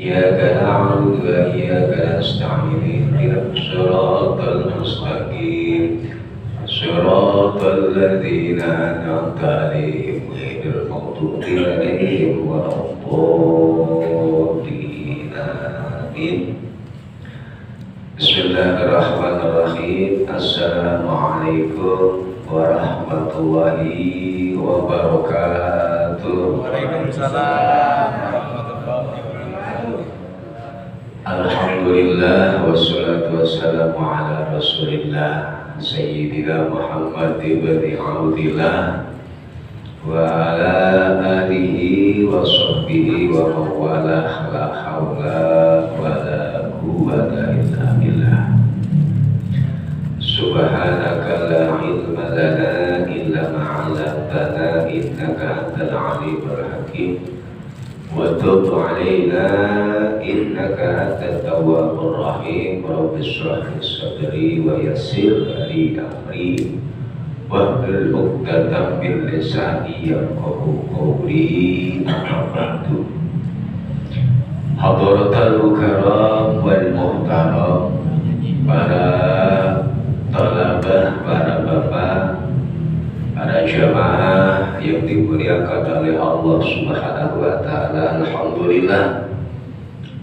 إياك نعبد وإياك نستعين اهدنا الصراط المستقيم صراط الذين أنعمت عليهم غير المغضوب عليهم ولا الضالين آمين. Bismillahirrahmanirrahim. Assalamualaikum warahmatullahi wabarakatuh. Waalaikumsalam warahmatullahi wabarakatuh. Alhamdulillah wassalatu wassalamu ala rasulillah Sayyidina Muhammad ibn Abdillah wa ala alihi wa sahbihi wa mawalah la hawla wa la quwwata illa billah. Subhanaka la ilma lana illa ma 'allamtana innaka antal alimul hakim wa tub 'alaina innaka antat tawwabur rahim. Rabbi shrah li sadri wa yassir li amri wahlul 'uqdatam min lisani yafqahu qawli. Amma ba'du. Hadratal mukarram wal muhtaram, para talabah, para bapak, para jamaah yang dimuliakan oleh Allah Subhanahu wa taala. Alhamdulillah,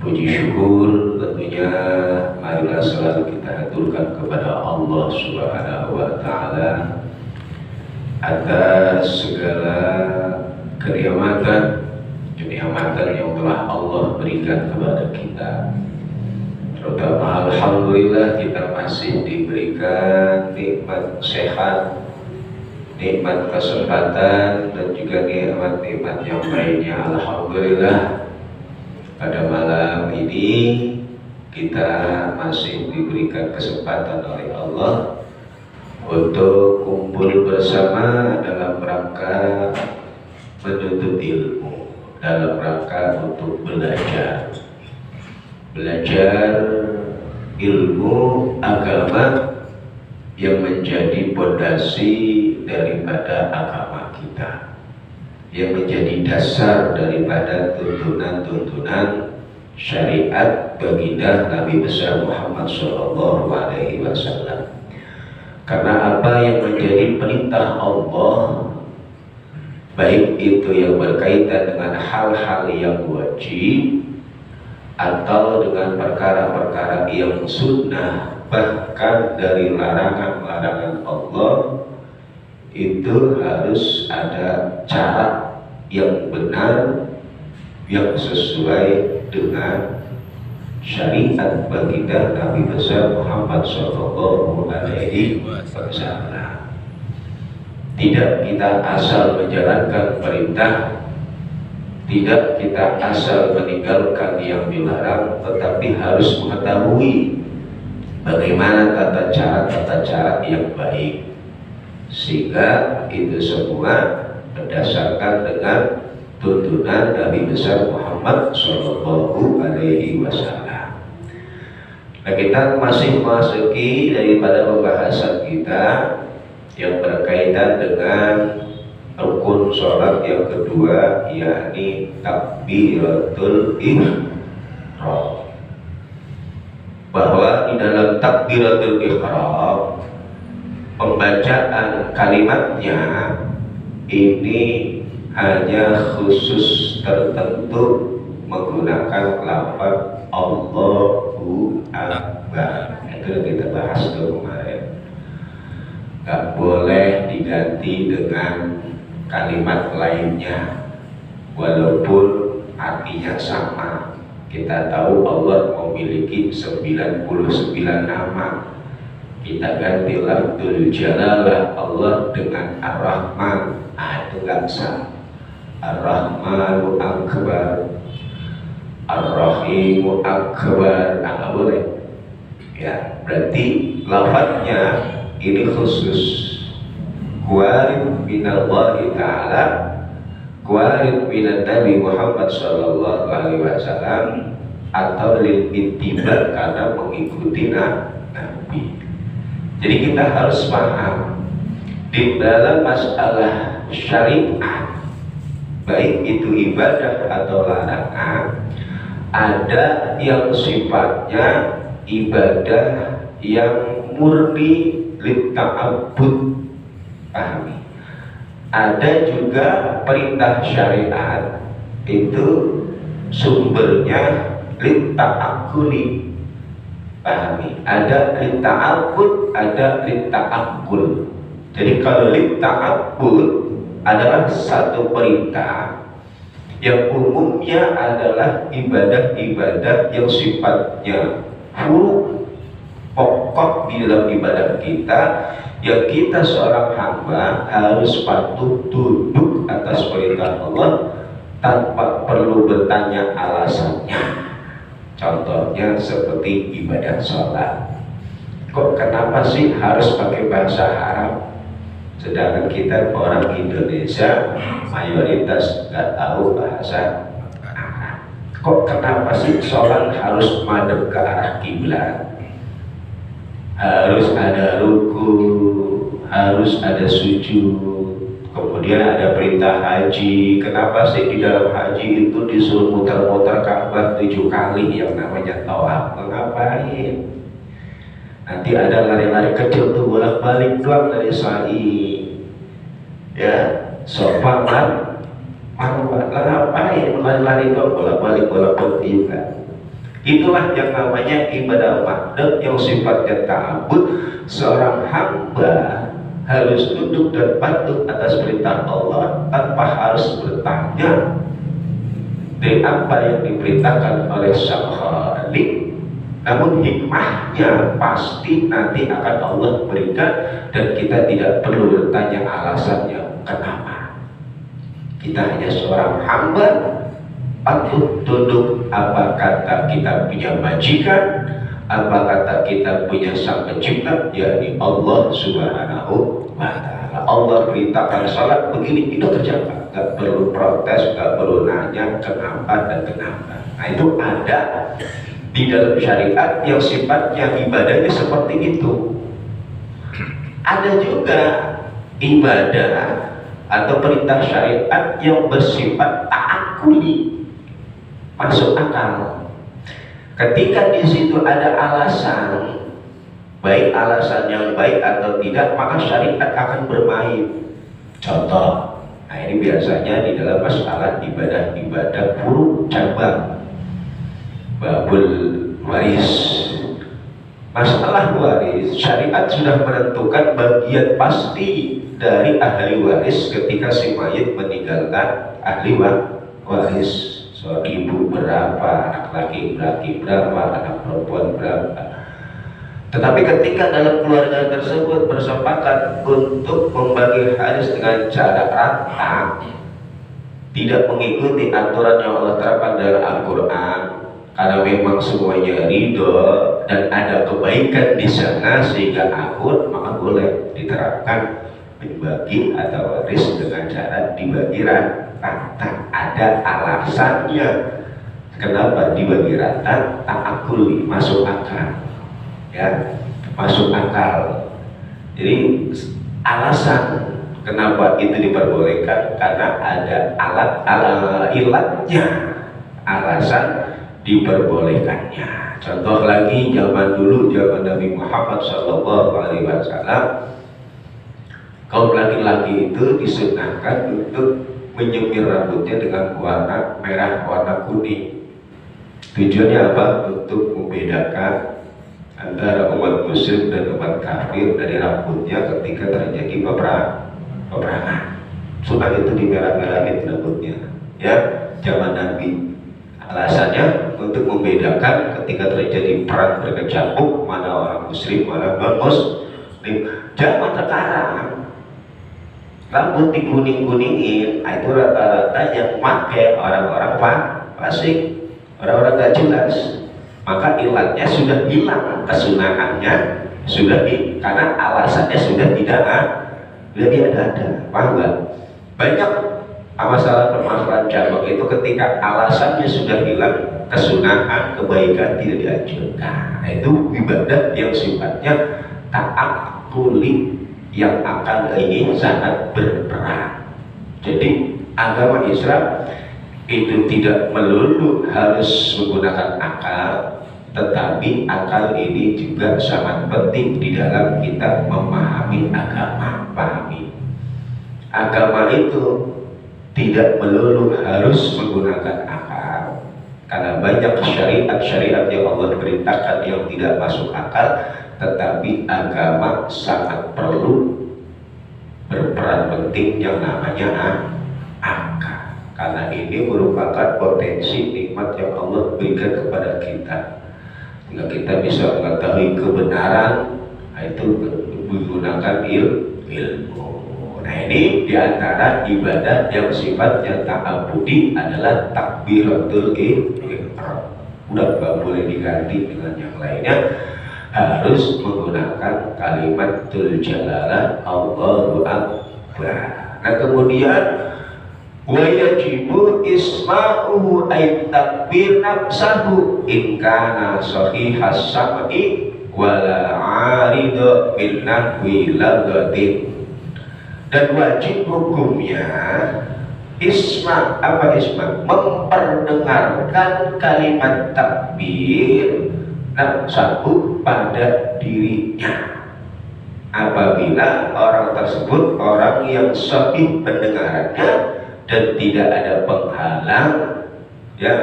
puji syukur tentunya marilah selalu kita haturkan kepada Allah Subhanahu wa taala atas segala kenikmatan yang telah Allah berikan kepada kita. Terutama alhamdulillah kita masih diberikan nikmat sehat, nikmat kesempatan, dan juga nikmat-nikmat yang lainnya. Alhamdulillah pada malam ini kita masih diberikan kesempatan oleh Allah untuk kumpul bersama dalam rangka menuntut ilmu, dalam rangka untuk belajar ilmu agama yang menjadi pondasi daripada agama kita, yang menjadi dasar daripada tuntunan-tuntunan syariat baginda Nabi besar Muhammad SAW. Karena apa yang menjadi perintah Allah, baik itu yang berkaitan dengan hal-hal yang wajib atau dengan perkara-perkara yang sunnah, bahkan dari larangan-larangan Allah, itu harus ada cara yang benar, yang sesuai dengan syariat baginda Nabi besar Muhammad SAW. Tidak kita asal menjalankan perintah, tidak kita asal meninggalkan yang dilarang, tetapi harus mengetahui bagaimana tata cara yang baik, sehingga itu semua berdasarkan dengan tuntunan Nabi besar Muhammad SAW. Nah, kita masih memasuki daripada pembahasan kita yang berkaitan dengan rukun sholat yang kedua, yakni takbiratul ihram. Bahwa di dalam takbiratul ihram, pembacaan kalimatnya ini hanya khusus tertentu menggunakan lafaz Allahu Akbar. Itu yang kita bahas tuh kemarin. Gak boleh diganti dengan kalimat lainnya walaupun artinya sama. Kita tahu Allah memiliki 99 nama. Kita ganti lafzul jalalah Allah dengan Ar-Rahman, itu gak sah. Ar-Rahmanu Akbar, Ar-Rahimu Akbar, nggak boleh. Ya, berarti lafadznya ini khusus. Kuarin minallahi ta'ala, kuarin minan Nabi Muhammad SAW, atau lil ittiba, karena mengikuti Nabi. Jadi kita harus paham di dalam masalah syariat, baik itu ibadah atau larangan, ada yang sifatnya ibadah yang murni litta'abbud, pahami. Ada juga perintah syariat itu sumbernya litta'akuli, pahami. Ada litta'abbud, ada litta'akul. Jadi kalau litta'abbud adalah satu perintah yang umumnya adalah ibadah-ibadah yang sifatnya furu, pokok di dalam ibadah kita, yang kita seorang hamba harus patuh tunduk atas perintah Allah tanpa perlu bertanya alasannya. Contohnya seperti ibadah sholat. Kok kenapa sih harus pakai bahasa Arab? Sedangkan kita orang Indonesia mayoritas nggak tahu bahasa Arab. Kok kenapa sih sholat harus madep ke arah kiblat? Harus ada ruku, harus ada sujud, kemudian ada perintah haji. Kenapa sih di dalam haji itu disuruh muter-muter Ka'bah 7 kali yang namanya tawaf? Ngapain? Nanti ada lari-lari kecil tuh bolak-balik doang dari sa'i, ya, sofa marwah. Ngapain lari-lari doang bolak-balik juga? Itulah yang namanya ibadah mahdud yang sifatnya ta'abbud. Seorang hamba harus tunduk dan patuh atas perintah Allah tanpa harus bertanya dari apa yang diperintahkan oleh Sang Khalik. Namun hikmahnya pasti nanti akan Allah berikan dan kita tidak perlu bertanya alasannya kenapa. Kita hanya seorang hamba patuh tunduk apa kata kita punya majikan, apa kata kita punya sang pencipta, yakni Allah Subhanahu wa ta'ala. Allah perintahkan salat begini, itu kerjakan, gak perlu protes, gak perlu nanya kenapa dan kenapa. Nah itu ada di dalam syariat yang sifatnya ibadahnya seperti itu. Ada juga ibadah atau perintah syariat yang bersifat ta'akuli, masuk akal. Ketika di situ ada alasan, baik alasan yang baik atau tidak, maka syariat akan bermain. Contoh, nah ini biasanya di dalam masalah ibadah-ibadah furu cabang, babul waris. Masalah waris, syariat sudah menentukan bagian pasti dari ahli waris ketika si mayit meninggalkan ahli waris. So, ibu berapa, anak laki-laki berapa, anak perempuan berapa. Tetapi ketika dalam keluarga tersebut bersepakat untuk membagi waris dengan cara rata, tidak mengikuti aturan yang Allah terapkan dalam Al-Quran, karena memang semuanya ridho dan ada kebaikan di sana sehingga akur, maka boleh diterapkan membagi atau waris dengan cara dibagi rata. Ada alasannya kenapa dibagi rata, ta'akuli, masuk akal, ya, masuk akal. Jadi alasan kenapa itu diperbolehkan karena ada ilatnya, alasan diperbolehkannya. Contoh lagi zaman dulu, zaman Nabi Muhammad SAW, kaum laki-laki itu disunahkan untuk menyemir rambutnya dengan warna merah, warna kuning. Tujuannya apa? Untuk membedakan antara umat muslim dan umat kafir dari rambutnya ketika terjadi peperangan. Sunnah itu dimerah-merahin rambutnya, ya, zaman Nabi. Alasannya untuk membedakan ketika terjadi perang berkecamuk mana orang muslim, mana non-muslim. Zaman sekarang rambut dikuning-kuningin, itu rata-rata yang pakai orang-orang fasik, orang-orang gak jelas. Maka ilatnya sudah hilang, kesunahannya sudah karena alasannya sudah tidak ada. Paham gak? Banyak masalah permasalahan jamak itu ketika alasannya sudah hilang, kesunahan, kebaikan tidak dianjurkan. Nah, itu ibadah yang sifatnya ta'akuli, yang akan ini sangat berperan. Jadi agama Islam itu tidak melulu harus menggunakan akal, tetapi akal ini juga sangat penting di dalam kita memahami agama. Pahami, agama itu tidak melulu harus menggunakan akal, karena banyak syariat-syariat yang Allah perintahkan yang tidak masuk akal, tetapi agama sangat perlu berperan penting yang namanya akal. Karena ini merupakan potensi nikmat yang Allah berikan kepada kita, sehingga kita bisa mengetahui kebenaran, itu menggunakan ilmu. Nah, ini diantara ibadah yang sifatnya ta'abudi adalah takbiratul ihram. Udah gak boleh diganti dengan yang lainnya, harus menggunakan kalimatul jalalah Allahu Akbar. Nah, kemudian wa yajibu isma'uhu ay takbir nafsahu in kana sahihas sam'i wala 'aridu min nahwi lagatin. Dan wajib hukumnya isma, apa isma? Memperdengarkan kalimat takbir nafsahu pada dirinya. Apabila orang tersebut orang yang sahih pendengarannya dan tidak ada penghalang, ya,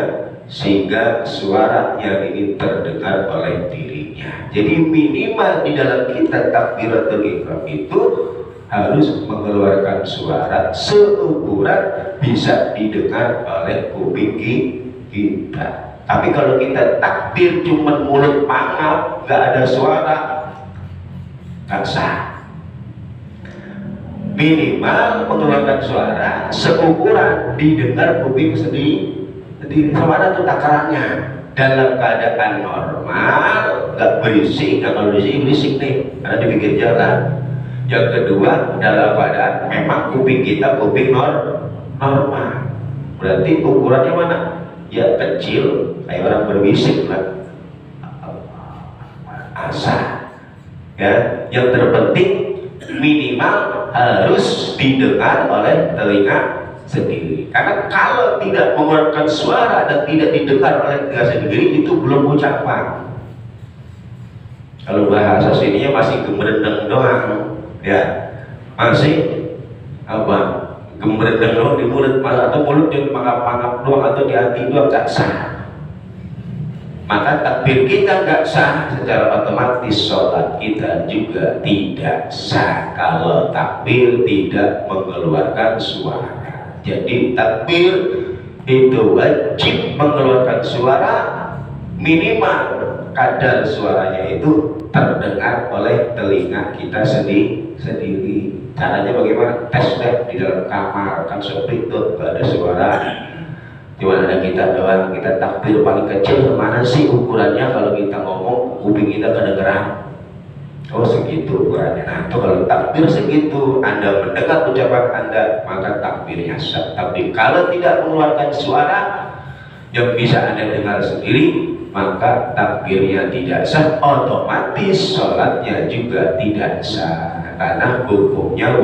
sehingga suaranya ini terdengar oleh dirinya. Jadi minimal di dalam kita takbiratul ihram itu harus mengeluarkan suara seukuran bisa didengar oleh kuping kita. Tapi kalau kita takbir cuma mulut mangap, nggak ada suara, nggak sah. Minimal mengeluarkan suara seukuran didengar kuping sendiri. Sama ada tuh takarannya. Dalam keadaan normal, nggak berisik. Nah, kalau berisik nih, karena di pinggir jalan. Yang kedua, dalam keadaan memang kuping kita kuping normal. Berarti ukurannya mana? Ya kecil, kayak orang berbisik lah. Asal. Ya, yang terpenting minimal harus didengar oleh telinga sendiri. Karena kalau tidak mengeluarkan suara dan tidak didengar oleh telinga sendiri, itu belum ucapan. Kalau bahasa sininya masih gemrendeng doang, ya, masih apa? Gemrendeng doang di mulut, atau mulut yang mangap-mangap doang, atau di hati doang, gak sah. Maka takbir kita nggak sah, secara otomatis sholat kita juga tidak sah kalau takbir tidak mengeluarkan suara. Jadi takbir itu wajib mengeluarkan suara, minimal kadar suaranya itu terdengar oleh telinga kita sendiri. Caranya bagaimana? Tes di dalam kamar, kan sepi tuh, nggak ada suara. Cuma ada kita doang, kita takbir paling kecil mana sih ukurannya kalau kita ngomong kuping kita kedengeran? Oh segitu ukurannya. Nah itu kalau takbir segitu, Anda mendengar ucapan Anda, maka takbirnya sah. Tapi kalau tidak mengeluarkan suara yang bisa Anda dengar sendiri, maka takbirnya tidak sah, otomatis sholatnya juga tidak sah, karena hukumnya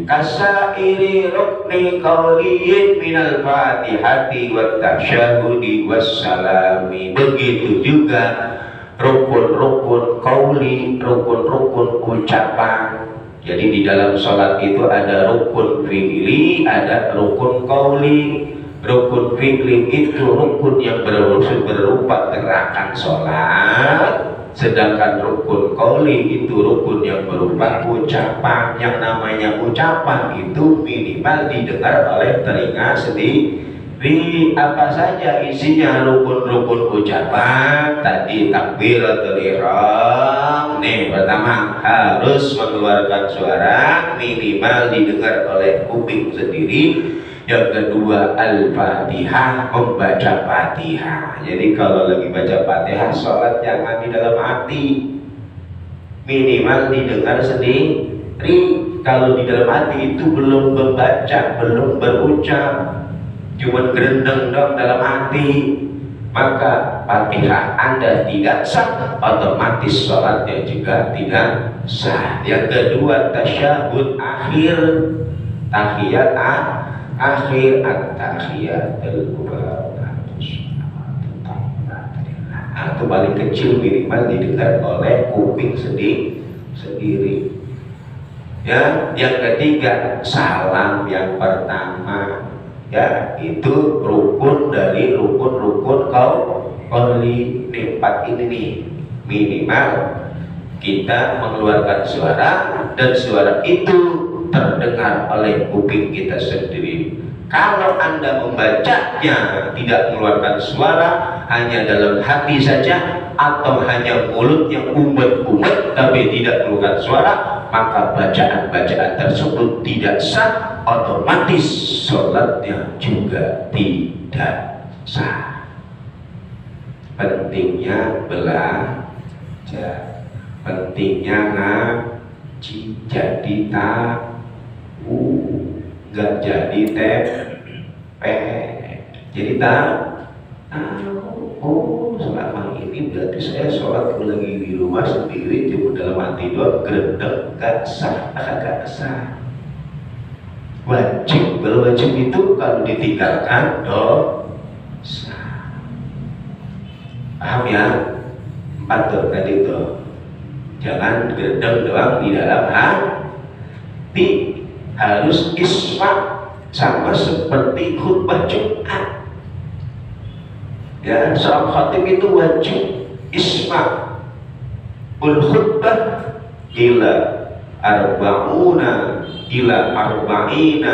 kasairi rukni qawliyin minal fatihati wa tasyahudi wassalami. Begitu juga rukun-rukun qawli, rukun-rukun ucapan. Jadi di dalam sholat itu ada rukun fi'li, ada rukun qawli. Rukun fi'li itu rukun yang berupa gerakan sholat, sedangkan rukun qawli itu rukun yang berupa ucapan. Yang namanya ucapan itu minimal didengar oleh telinga sendiri. Apa saja isinya rukun-rukun ucapan? Tadi takbiratul ihram. Nih, pertama harus mengeluarkan suara, minimal didengar oleh kuping sendiri. Yang kedua Al-Fatihah, membaca Fatihah. Jadi kalau lagi baca Fatihah, sholat jangan di dalam hati, minimal didengar sendiri. Kalau di dalam hati itu belum membaca, belum berucap, cuma gerendeng dong dalam hati, maka Fatihah Anda tidak sah, otomatis sholatnya juga tidak sah. Yang kedua tasyahud akhir, tahiyat akhir at-tahiyatul mubarakas. Itu paling kecil minimal didengar oleh kuping sendiri. Ya, yang ketiga salam yang pertama, ya itu rukun dari rukun qauli. Empat ini nih minimal kita mengeluarkan suara dan suara itu terdengar oleh kuping kita sendiri. Kalau Anda membacanya tidak mengeluarkan suara, hanya dalam hati saja atau hanya mulut yang umet-umet tapi tidak mengeluarkan suara, maka bacaan-bacaan tersebut tidak sah, otomatis sholatnya juga tidak sah. Pentingnya belajar, pentingnya ngaji, jadi tahu, nggak jadi jadi tahu. Oh, selama ini berarti saya sholat lagi di rumah sendiri, cuma dalam hati doang, gredeg, gak sah. Wajib, kalau wajib itu kalau ditinggalkan dosa. Paham ya? 4 tuh tadi tuh. Jangan gredeg doang di dalam hati, harus isma, sama seperti khutbah Jumat. Ya, seorang khatib itu wajib isma ul khutbah ila arba'ina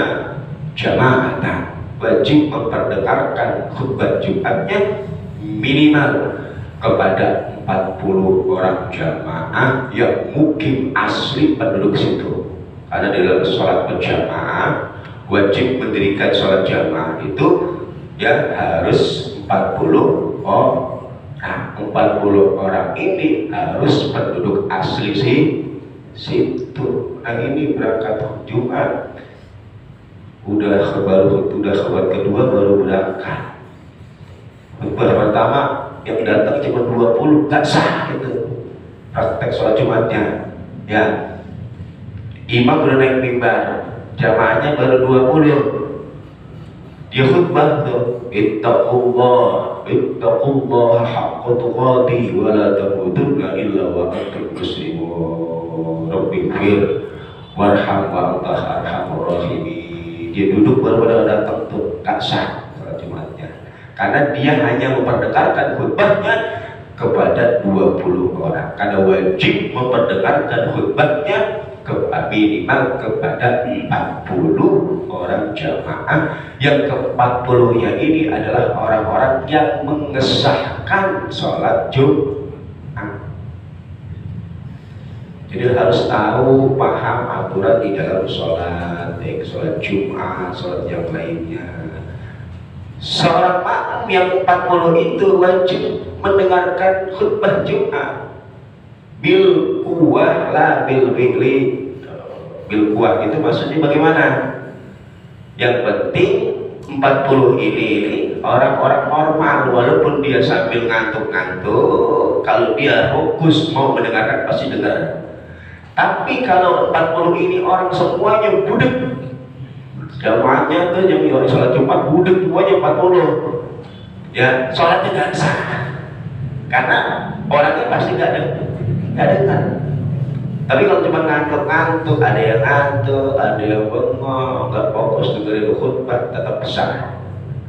jama'atan. Wajib memperdengarkan khutbah Jumatnya minimal kepada 40 orang jamaah yang mungkin asli penduduk situ. Karena dalam sholat berjamaah wajib mendirikan sholat jamaah itu ya harus 40 orang. 40 orang ini harus penduduk asli situ. Nah ini berangkat Jumat, udah khutbah kedua baru berangkat. Khutbah pertama yang datang cuma 20, gak sah gitu praktek sholat Jumatnya. Ya, imam udah naik mimbar, jamaahnya baru 20. Dia khutbah tuh, ittaqullah haqqa tuqatih wa la tamutunna illa wa antum muslimun rabbighfir warham wa anta arhamur rahimin. Dia duduk baru pada datang tuh, gak sah sholat Jumatnya, karena dia hanya memperdengarkan khutbahnya kepada 20 orang. Karena wajib memperdengarkan khutbahnya minimal kepada 40 orang jamaah, yang ke-40-nya ini adalah orang-orang yang mengesahkan sholat Jumat. Jadi harus tahu, paham aturan di dalam sholat, sholat Jumat, sholat yang lainnya. Seorang makmum yang 40 itu wajib mendengarkan khutbah Jumat bil kuwah la bil fi'li. Bil kuwah itu maksudnya bagaimana? Yang penting 40 ini orang-orang normal, walaupun dia sambil ngantuk-ngantuk, kalau dia fokus mau mendengarkan pasti dengar. Tapi kalau 40 ini orang semuanya budek, jamaahnya tuh yang sholat Jumat budek semuanya 40, ya sholatnya gak sah, karena orangnya pasti gak dengar. Tapi kalau cuma ngantuk-ngantuk, ada yang ngantuk, ada yang bengong, nggak fokus dengerin khutbah, tetap sah.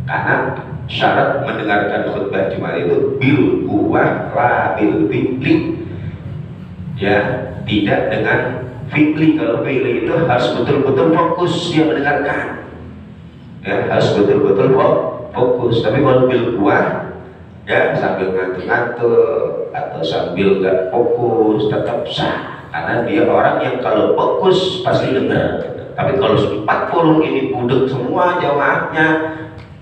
Karena syarat mendengarkan khutbah Jumat itu bil kuwah la bil fi'li, ya tidak dengan fi'li. Kalau fi'li itu harus betul-betul fokus dia mendengarkan, ya harus betul-betul fokus. Tapi kalau bil kuwah, ya sambil ngantuk-ngantuk atau sambil nggak fokus tetap sah, karena dia orang yang kalau fokus pasti dengar. Tapi kalau 40 ini budek semua jamaahnya,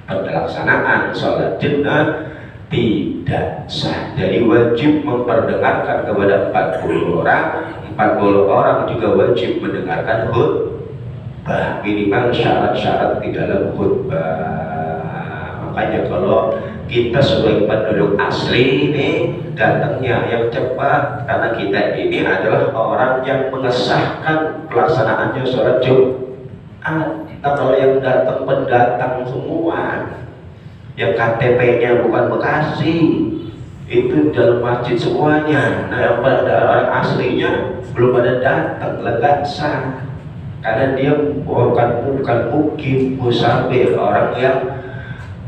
pelaksanaan sholat Jumat tidak sah. Jadi wajib memperdengarkan kepada 40 orang. 40 orang juga wajib mendengarkan khutbah, minimal syarat-syarat di dalam khutbah. Makanya kalau kita sebagai penduduk asli ini datangnya yang cepat, karena kita ini adalah orang yang mengesahkan pelaksanaannya sholat Jumat. Nah, kalau yang datang pendatang semua, yang KTP-nya bukan Bekasi, itu dalam masjid semuanya. Nah, yang pada orang aslinya belum ada datang, nggak sah, karena dia bukan mukim, musafir, orang yang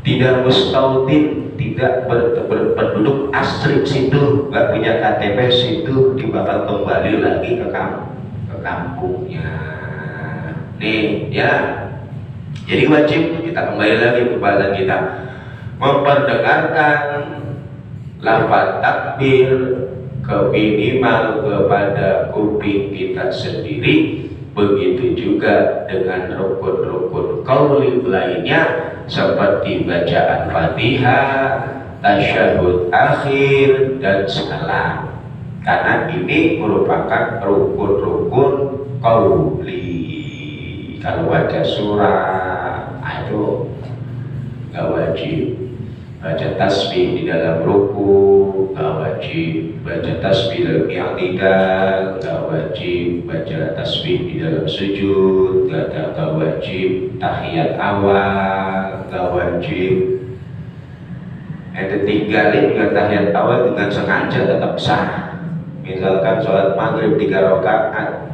tidak mustautin, tidak berpenduduk asli situ, nggak punya KTP situ, dia bakal kembali lagi ke kampungnya. Nih ya, jadi wajib kita kembali lagi ke bahasan kita, memperdengarkan lafaz takbir ke minimal kepada kuping kita sendiri. Begitu juga dengan rukun-rukun qauli lainnya seperti bacaan Fatihah, tasyahud akhir, dan salam, karena ini merupakan rukun-rukun qauli. Kalau baca surah itu nggak wajib baca tasbih di dalam ruku, nggak wajib baca tasbih dalam i'tidal, nggak wajib baca tasbih di dalam sujud, nggak wajib tahiyat awal, nggak wajib. Itu tinggalin juga tahiyat awal dengan sengaja tetap sah. Misalkan sholat maghrib 3 rakaat,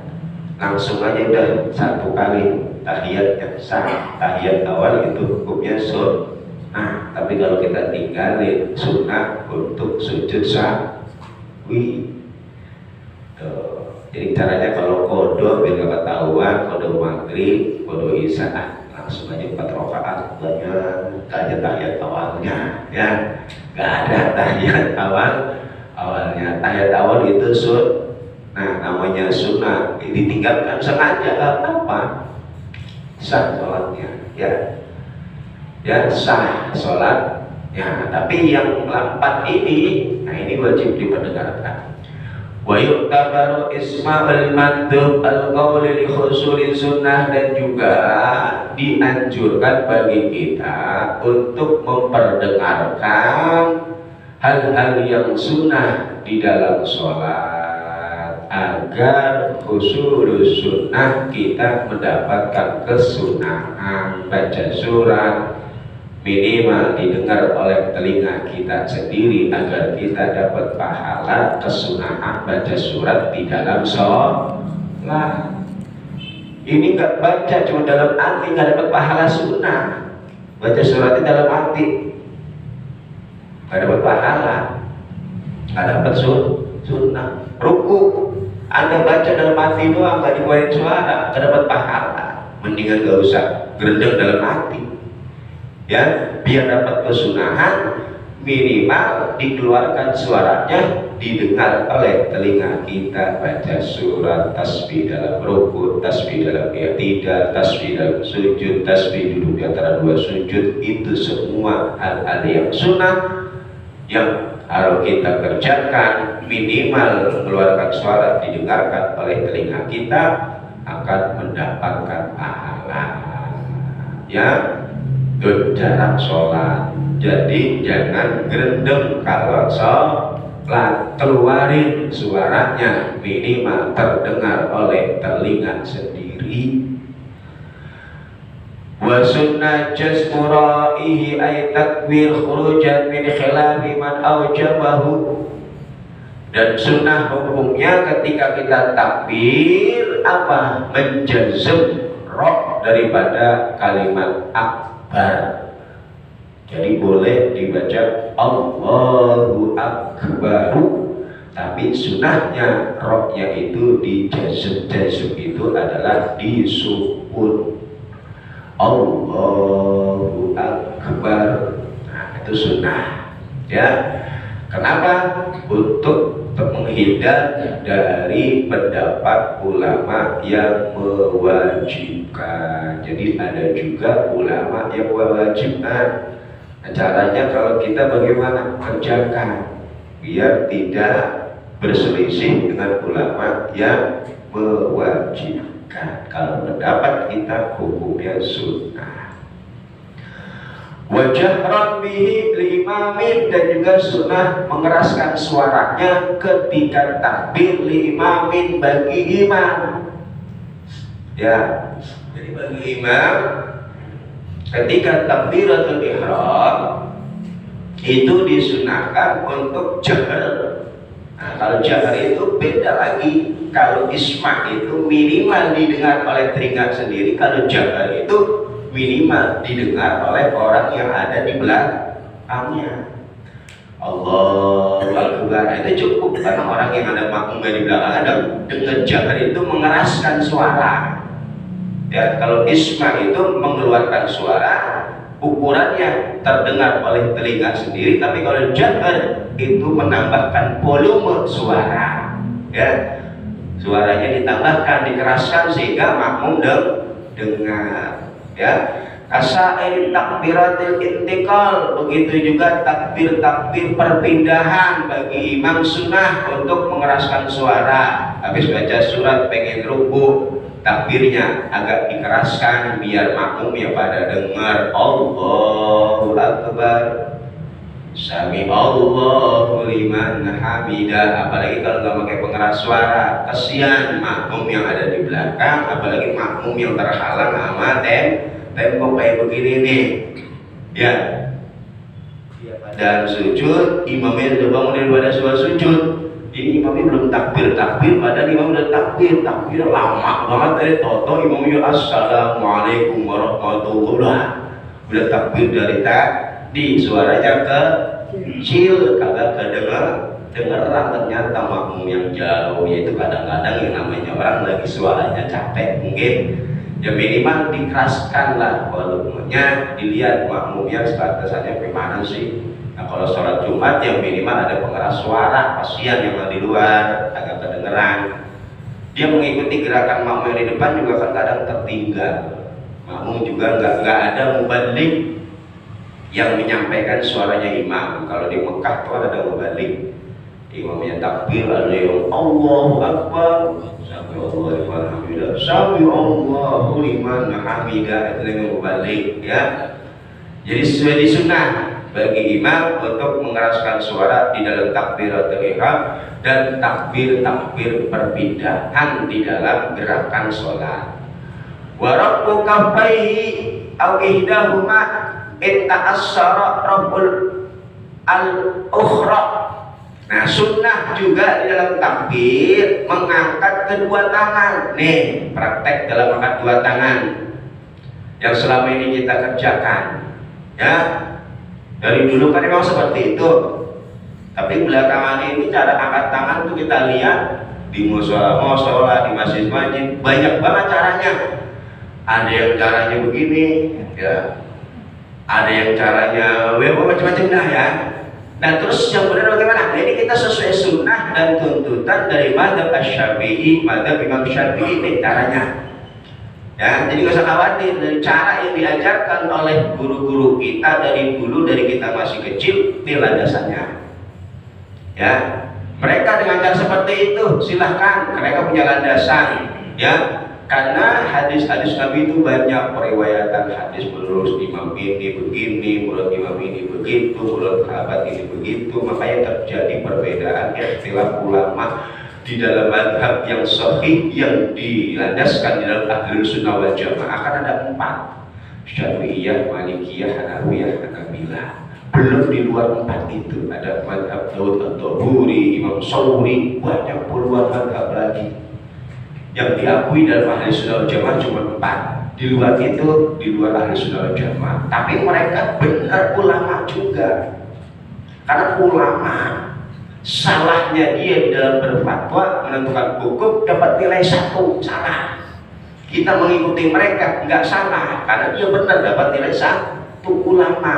langsung aja udah 1 kali tahiyat yang sah. Tahiyat awal itu hukumnya sunnah. Nah, tapi kalau kita tinggalin sunnah untuk sujud sahwi, jadi caranya kalau kodo biar gak ketahuan, kodo maghrib, kodo isya, langsung aja 4 rakaat, banyak tahiyat awalnya, ya, gak ada tahiyat awalnya. Tahiyat awal itu nah, namanya sunnah, ditinggalkan sengaja gak apa-apa, sah sholatnya, ya sah sholatnya. Tapi yang 4 ini, nah ini wajib diperdengarkan. Wa yu'tabaru isma'ul mandub al-qawli li khusuli sunnah, dan juga dianjurkan bagi kita untuk memperdengarkan hal-hal yang sunnah di dalam sholat, agar khusul sunnah kita mendapatkan kesunahan. Baca surat minimal didengar oleh telinga kita sendiri agar kita dapat pahala kesunahan baca surat di dalam sholat. Ini nggak baca cuma dalam hati, nggak dapat pahala sunnah. Baca surat di dalam hati nggak dapat pahala, nggak dapat sunnah. Ruku Anda baca dalam hati doang, nggak dikeluarin suara, nggak dapat pahala. Mendingan nggak usah gerendeng dalam hati, ya, biar dapat kesunahan. Minimal dikeluarkan suaranya, didengar oleh telinga kita. Baca surat, tasbih dalam ruku, tasbih dalam i'tidal, tasbih dalam sujud, tasbih duduk di antara 2 sujud, itu semua hal-hal yang sunnah yang kalau kita kerjakan, minimal mengeluarkan suara, didengarkan oleh telinga kita, akan mendapatkan pahala, ya, jarak sholat. Jadi jangan gerendeng kalau sholat, keluarin suaranya, minimal terdengar oleh telinga sendiri. Wa sunnah jazmu ra'ihi ay takbir khurujan min khilafi man aujabahu, dan sunnah hukumnya ketika kita takbir apa? Menjazm roh daripada kalimat akbar. Jadi boleh dibaca Allahu Akbar, tapi sunnahnya rohnya itu dijazm. Jazm itu adalah disukun. Allahu Akbar, nah itu sunnah, ya. Kenapa? Untuk menghindar dari pendapat ulama yang mewajibkan. Jadi ada juga ulama yang mewajibkan. Nah, caranya kalau kita bagaimana kerjakan biar tidak berselisih dengan ulama yang mewajibkan. Kalau pendapat kita hukumnya sunnah. Wajahran bihi liimamin, dan juga sunnah mengeraskan suaranya ketika takbir liimamin, bagi imam, ya. Jadi imam ketika takbiratul ihram itu disunahkan untuk jahar. Nah, kalau jahar itu beda lagi. Kalau isma itu minimal didengar oleh telinga sendiri, kalau jahar itu minimal didengar oleh orang yang ada di belakangnya. Allahu Akbar itu cukup, karena orang yang ada makmum di belakang ada dengar jahar itu mengeraskan suara. Ya, kalau isma itu mengeluarkan suara, ukurannya terdengar oleh telinga sendiri, tapi kalau jahar itu menambahkan volume suara. Ya, suaranya ditambahkan, dikeraskan sehingga makmum dengar. Ya, kasair takbiratil intikal, begitu juga takbir perpindahan bagi imam sunnah untuk mengeraskan suara. Habis baca surat pengen ruku, takbirnya agak dikeraskan biar makmum ya pada dengar. Allahu Akbar, Sami Allahu liman hamidah. Apalagi kalau nggak pakai pengeras suara, kesian makmum yang ada di belakang, apalagi makmum yang terhalang sama tembok kayak begini nih. Ya, dan sujud, imamnya sudah bangun daripada sujud. Ini imamnya belum takbir, padahal imam udah takbir lama banget dari toto. Imamnya assalamualaikum warahmatullah, udah takbir dari tadi, suaranya kecil, kagak kedengeran. Ternyata makmum yang jauh, yaitu kadang-kadang yang namanya orang lagi suaranya capek mungkin, ya minimal dikeraskan lah volumenya, dilihat makmumnya batasannya gimana sih. Nah, kalau sholat Jumat yang minimal ada pengeras suara, kasihan yang di luar agak kedengeran. Dia mengikuti gerakan makmum yang di depan juga kan kadang tertinggal. Makmum juga nggak ada mubalik yang menyampaikan suaranya imam. Kalau di Mekah tuh ada mubalik, imamnya takbir, ada yang Allahu Akbar, Sami Allahu liman hamidah, Sami Allahu liman hamidah, itu yang mubalik. Ya, jadi sesuai sunnah bagi imam untuk mengeraskan suara di dalam takbiratul ihram dan takbir perpindahan di dalam gerakan sholat. Wa rabbu kaffaihi aw ihdahuma in ta'assara rabbul al-ukhra. Nah, sunnah juga di dalam takbir mengangkat kedua tangan. Nih, praktek dalam angkat dua tangan yang selama ini kita kerjakan. Ya, dari dulu kan memang seperti itu, tapi belakangan ini cara angkat tangan itu kita lihat di musola, di masjid-masjid banyak banget caranya. Ada yang caranya begini, ya, ada yang caranya macam-macam dah ya. Nah, terus yang benar bagaimana? Nah, ini kita sesuai sunnah dan tuntutan dari mazhab Asy-Syafi'i, mazhab Imam Syafi'i ini caranya. Ya, jadi nggak usah khawatir dari cara yang diajarkan oleh guru-guru kita dari dulu, dari kita masih kecil, ini landasannya. Ya, mereka dengan cara seperti itu silahkan, mereka punya landasan. Ya, karena hadis-hadis Nabi itu banyak, periwayatan hadis menurut imam ini begini, menurut imam ini begitu, menurut sahabat ini begitu, makanya terjadi perbedaan ikhtilaf ulama di dalam madhab yang sahih yang dilandaskan di dalam Ahlus Sunnah wal Jamaah akan ada 4: Syafi'iyah, Malikiyah, Hanafiyah, Hanabilah. Belum di luar 4 itu ada madhab Daud at-Tuhuri, Imam Syafi'i, banyak puluhan madhab lagi yang diakui dalam Ahlus Sunnah wal Jamaah cuma 4. Di luar itu, di luar Ahlus Sunnah wal Jamaah. Tapi mereka benar ulama juga, karena ulama salahnya dia di dalam berfatwa menentukan hukum dapat nilai 1 salah. Kita mengikuti mereka nggak salah karena dia benar dapat nilai 1. Ulama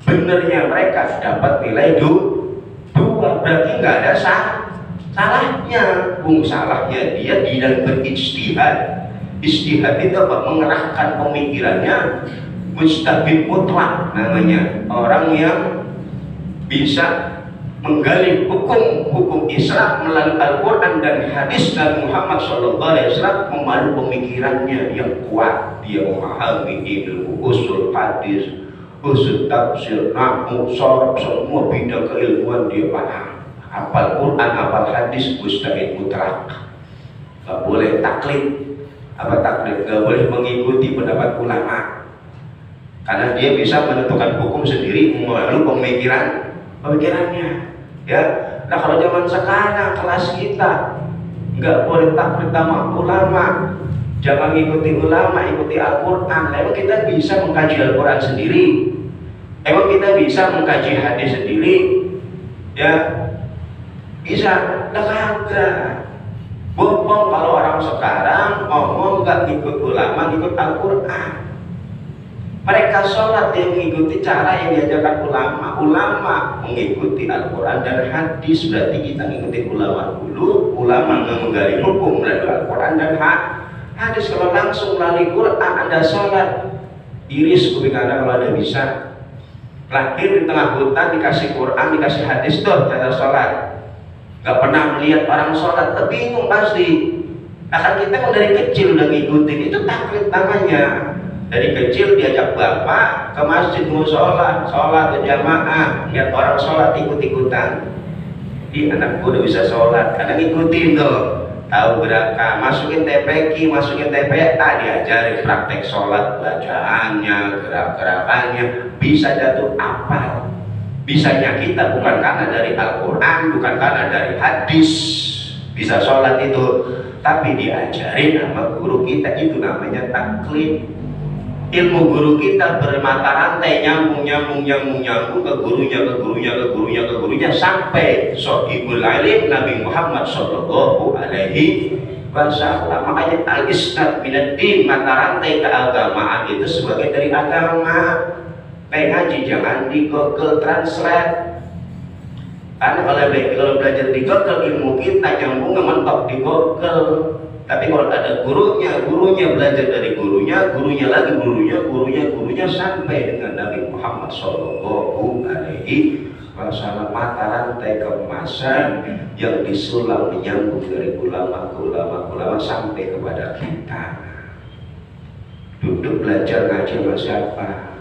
benernya mereka dapat nilai 2, berarti nggak ada salahnya. Salahnya dia di dalam berijtihad. Ijtihad itu apa? Mengerahkan pemikirannya. Mujtahid mutlak namanya, orang yang bisa menggali hukum Islam melalui Al-Quran dan hadis Nabi Muhammad SAW, melalui pemikirannya yang kuat. Dia memahami ilmu usul hadis, usul tafsir, nahwu, sharh, semua bidang keilmuan dia paham. Hafal Quran, hafal hadis, mujtahid mutlak. Gak boleh taklid. Apa taklid? Nggak boleh mengikuti pendapat ulama, karena dia bisa menentukan hukum sendiri melalui pemikirannya. Ya, nah kalau zaman sekarang kelas kita nggak boleh taklid sama ulama, jangan ikuti ulama, ikuti Al-Quran. Emang kita bisa mengkaji Al-Quran sendiri? Emang kita bisa mengkaji hadis sendiri? Ya, bisa? Nah kagak. Bohong kalau orang sekarang ngomong nggak ikut ulama, ikut Al-Quran. Mereka sholat yang mengikuti cara yang diajarkan ulama. Ulama mengikuti Al-Quran dan hadis, berarti kita mengikuti ulama dulu. Ulama menggali hukum melalui Al-Quran dan hadis. Kalau langsung melalui Quran Anda sholat, iris kuping Anda kalau Anda bisa. Lahir di tengah hutan dikasih Quran, dikasih hadis, tuh cara sholat. Gak pernah melihat orang sholat, bingung pasti. Akan kita dari kecil udah ngikutin, itu taklid namanya. Dari kecil diajak bapak ke masjid mau sholat berjamaah, lihat orang sholat ikut-ikutan. Anakku udah bisa sholat, karena ngikutin tuh. Tahu gerakan, masukin TPQ, masukin TPA, diajarin praktek sholat, bacaannya, gerak-gerakannya, bisa jatuh apal. Bisanya kita bukan karena dari Al-Quran, bukan karena dari hadis bisa sholat itu, tapi diajarin sama guru kita. Itu namanya taklid. Ilmu guru kita bermata rantai, nyambung ke gurunya sampai Sohibul Alim Nabi Muhammad Sallallahu Alaihi Wasallam. Makanya al-isnad minad-din, mata rantai keagamaan itu sebagai dari agama. Kayak ngaji jangan di Google Translate, karena kalau belajar di Google ilmu kita nyambungnya mentok di Google. Tapi kalau ada gurunya belajar dari gurunya lagi gurunya sampai dengan Nabi Muhammad Sallallahu Alaihi Wasallam. Mata rantai keemasan yang disulam menyambung dari ulama ke ulama sampai kepada kita. Duduk belajar ngaji sama siapa?